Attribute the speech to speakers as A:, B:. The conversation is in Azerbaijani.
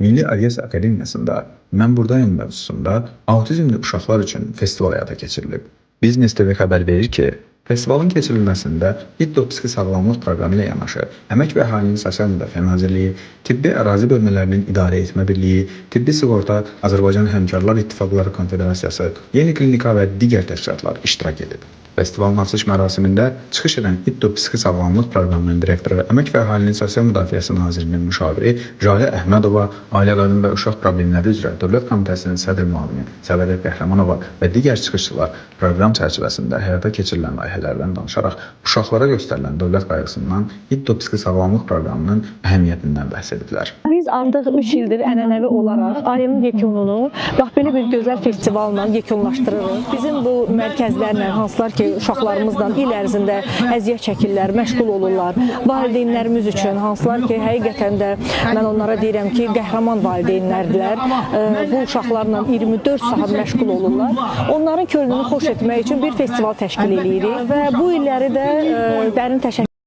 A: Milli Aviasiya Akademiyasında Mən Buradayım mövzusunda autizmli uşaqlar üçün festival həyata keçirilib. Biznes TV xəbər verir ki, festivalın keçirilməsində İDDO-Psixi Sağlamlıq Proqramı ilə yanaşı Əmək və Əhalinin Sosial Müdafiə Nazirliyi, Tibbi Ərazi Bölmələrinin İdarə Etmə Birliyi, Tibbi Sığorta, Azərbaycan Həmkarlar İttifaqları Konfederasiyası, Yeni Klinika və digər təşkilatlar iştirak edib. Festivalın açılış mərasimində çıxış edən İDDO-Psixi Sağlamlıq Proqramının direktoru, Əmək və Əhalinin Sosial Müdafiəsi Nazirliyinin müşaviri Jalə Əhmədova, Ailə Qadın və Uşaq Problemləri üzrə Dövlət Komitəsinin sədr müavini Səbədət Qəhrəmanova və digər çıxışçılar proqram çərçivəsində həyata keçirilən layihələrdən danışaraq uşaqlara göstərilən dövlət qayğısından İDDO-Psixi Sağlamlıq Proqramının əhəmiyyətindən bəhs ediblər.
B: Biz artıq 3 ildir ənənəvi olaraq ayın yekununu bax belə bir gözəl festivalla yekunlaşdırırıq. Bizim bu mərkəzlərlə, hansılar ki, uşaqlarımızla il ərzində əziyyət çəkirlər, məşğul olurlar. Valideynlərimiz üçün, hansılar ki, həqiqətən də mən onlara deyirəm ki, qəhrəman valideynlərdirlər. Bu uşaqlarla 24 saat məşğul olurlar. Onların könlünü xoş etmək üçün bir festival təşkil edirik və bu illəri də dərin təşəkkür